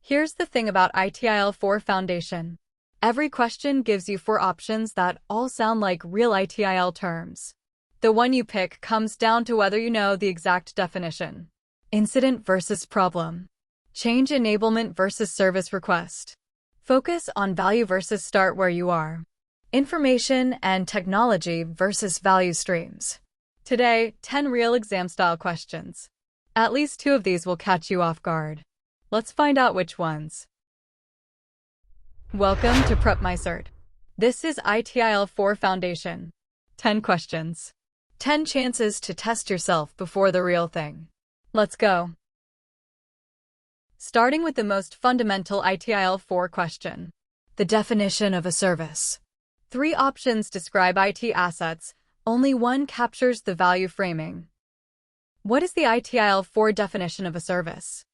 Here's the thing about ITIL 4 Foundation. Every question gives you 4 options that all sound like real ITIL terms. The one you pick comes down to whether you know the exact definition. Incident versus problem. Change enablement versus service request. Focus on value versus start where you are. Information and technology versus value streams. Today, 10 real exam-style questions. At least 2 of these will catch you off guard. Let's find out which ones. Welcome to PrepMyCert. This is ITIL 4 Foundation. 10 questions. 10 chances to test yourself before the real thing. Let's go. Starting with the most fundamental ITIL 4 question. The definition of a service. 3 options describe IT assets, only one captures the value framing. What is the ITIL 4 definition of a service?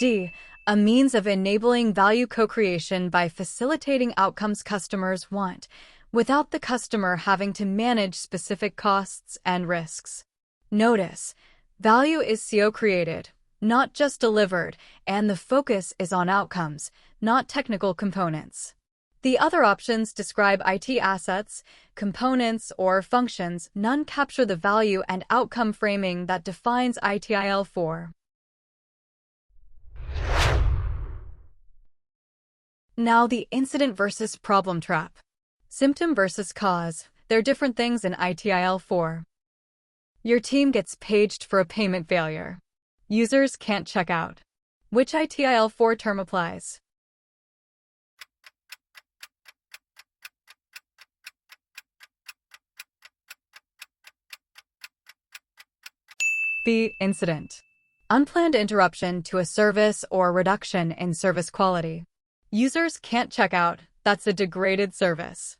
D. A means of enabling value co-creation by facilitating outcomes customers want, without the customer having to manage specific costs and risks. Notice, value is co-created, not just delivered, and the focus is on outcomes, not technical components. The other options describe IT assets, components, or functions. None capture the value and outcome framing that defines ITIL 4. Now the incident versus problem trap. Symptom versus cause. They're different things in ITIL 4. Your team gets paged for a payment failure. Users can't check out. Which ITIL 4 term applies? B. Incident. Unplanned interruption to a service or reduction in service quality. Users can't check out. That's a degraded service.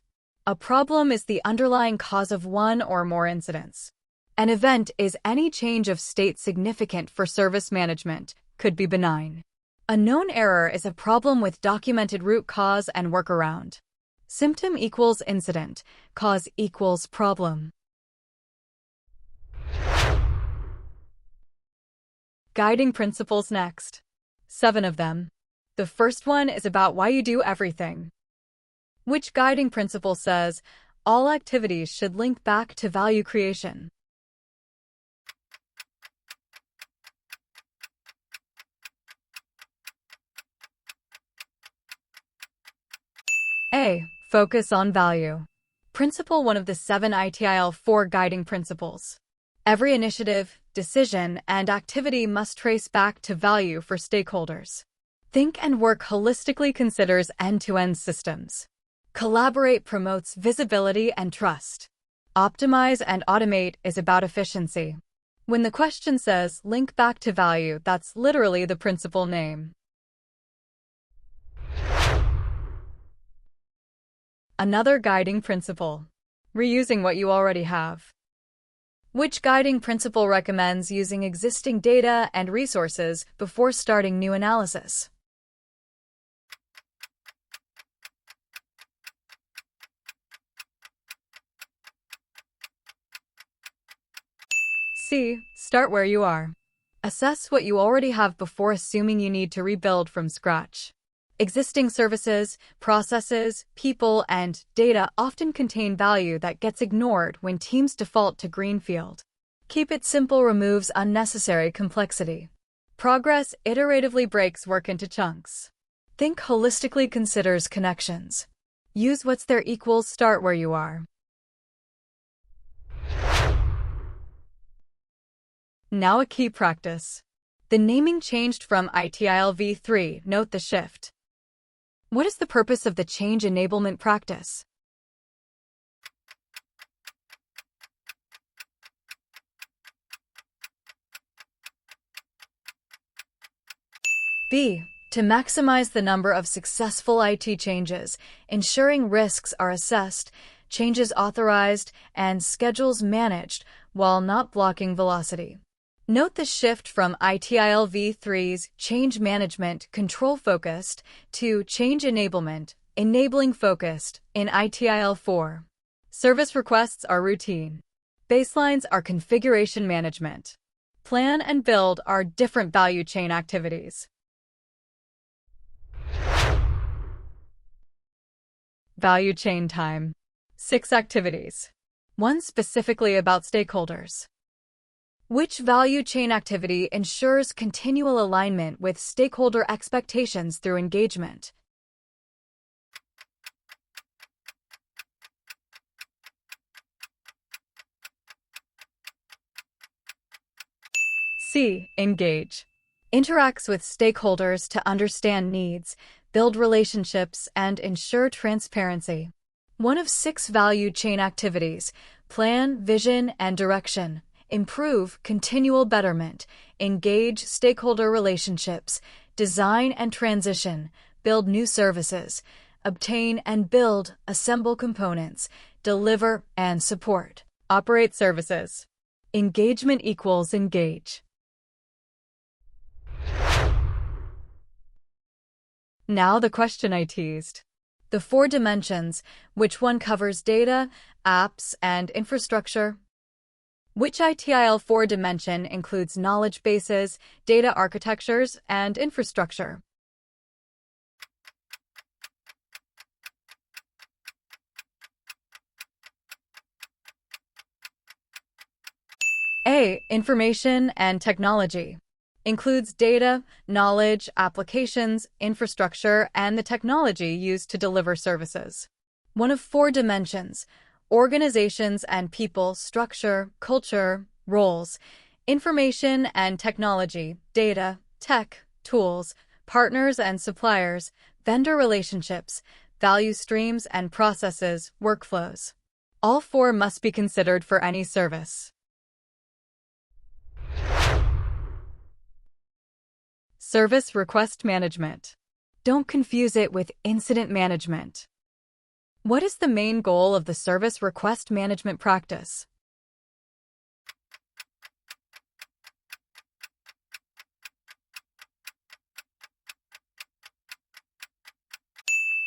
A problem is the underlying cause of one or more incidents. An event is any change of state significant for service management, could be benign. A known error is a problem with documented root cause and workaround. Symptom equals incident, cause equals problem. Guiding principles next. 7 of them. The first one is about why you do everything. Which guiding principle says all activities should link back to value creation? A. Focus on value. Principle 1 of the 7 ITIL 4 guiding principles. Every initiative, decision, and activity must trace back to value for stakeholders. Think and work holistically considers end-to-end systems. Collaborate promotes visibility and trust. Optimize and automate is about efficiency. When the question says link back to value, that's literally the principle name. Another guiding principle. Reusing what you already have. Which guiding principle recommends using existing data and resources before starting new analysis? C. Start where you are. Assess what you already have before assuming you need to rebuild from scratch. Existing services, processes, people, and data often contain value that gets ignored when teams default to greenfield. Keep it simple removes unnecessary complexity. Progress iteratively breaks work into chunks. Think holistically considers connections. Use what's there equals start where you are. Now a key practice. The naming changed from ITIL v3. Note the shift. What is the purpose of the change enablement practice? B. To maximize the number of successful IT changes, ensuring risks are assessed, changes authorized, and schedules managed while not blocking velocity. Note the shift from ITIL v3's change management control-focused to change enablement enabling-focused in ITIL 4. Service requests are routine. Baselines are configuration management. Plan and build are different value chain activities. Value chain time. 6 activities. 1 specifically about stakeholders. Which value chain activity ensures continual alignment with stakeholder expectations through engagement? C. Engage. Interacts with stakeholders to understand needs, build relationships, and ensure transparency. 1 of 6 value chain activities: plan, vision, and direction. Improve, continual betterment. Engage stakeholder relationships. Design and transition. Build new services. Obtain and build, assemble components. Deliver and support. Operate services. Engagement equals engage. Now the question I teased. The 4 dimensions, which one covers data, apps, and infrastructure? Which ITIL 4 dimension includes knowledge bases, data architectures, and infrastructure? A. Information and technology. Includes data, knowledge, applications, infrastructure, and the technology used to deliver services. 1 of 4 dimensions: organizations and people, structure, culture, roles, information and technology, data, tech, tools, partners and suppliers, vendor relationships, value streams and processes, workflows. All 4 must be considered for any service. Service request management. Don't confuse it with incident management. What is the main goal of the service request management practice?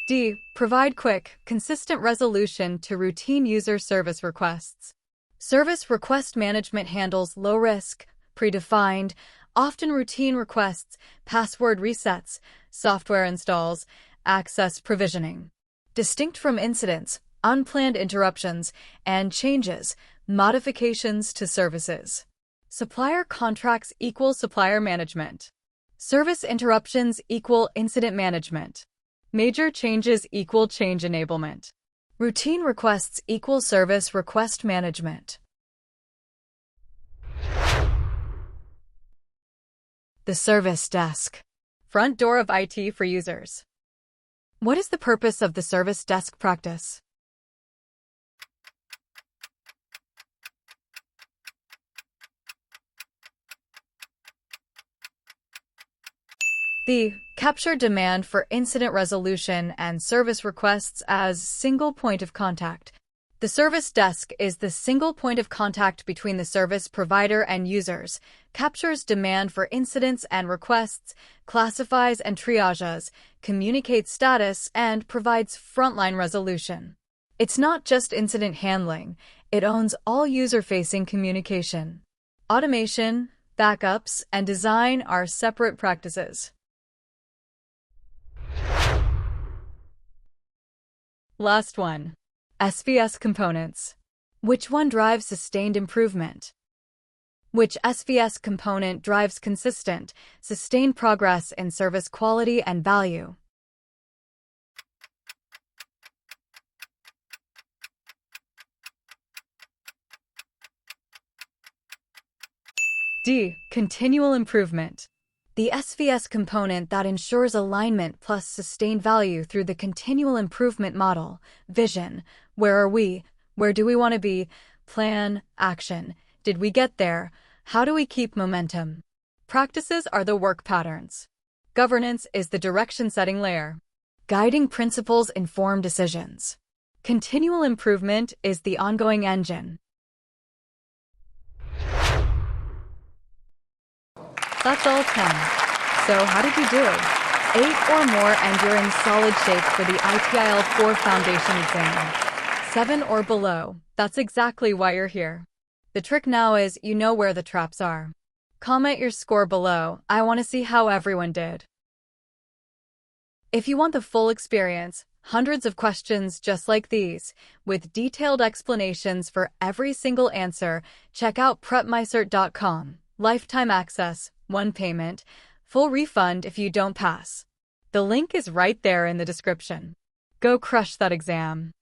D. Provide quick, consistent resolution to routine user service requests. Service request management handles low-risk, predefined, often routine requests, password resets, software installs, access provisioning. Distinct from incidents, unplanned interruptions, and changes, modifications to services. Supplier contracts equal supplier management. Service interruptions equal incident management. Major changes equal change enablement. Routine requests equal service request management. The service desk. Front door of IT for users. What is the purpose of the service desk practice? The capture demand for incident resolution and service requests as single point of contact. The service desk is the single point of contact between the service provider and users, captures demand for incidents and requests, classifies and triages, communicates status, and provides frontline resolution. It's not just incident handling, it owns all user-facing communication. Automation, backups, and design are separate practices. Last one. SVS components. Which one drives sustained improvement? Which SVS component drives consistent, sustained progress in service quality and value? D. Continual improvement. The SVS component that ensures alignment plus sustained value through the continual improvement model. Vision. Where are we? Where do we want to be? Plan. Action. Did we get there? How do we keep momentum? Practices are the work patterns. Governance is the direction-setting layer. Guiding principles inform decisions. Continual improvement is the ongoing engine. That's all 10. So how did you do? 8 or more and you're in solid shape for the ITIL 4 Foundation exam. 7 or below. That's exactly why you're here. The trick now is you know where the traps are. Comment your score below. I want to see how everyone did. If you want the full experience, hundreds of questions just like these, with detailed explanations for every single answer, check out PrepMyCert.com. Lifetime access, one payment, full refund if you don't pass. The link is right there in the description. Go crush that exam.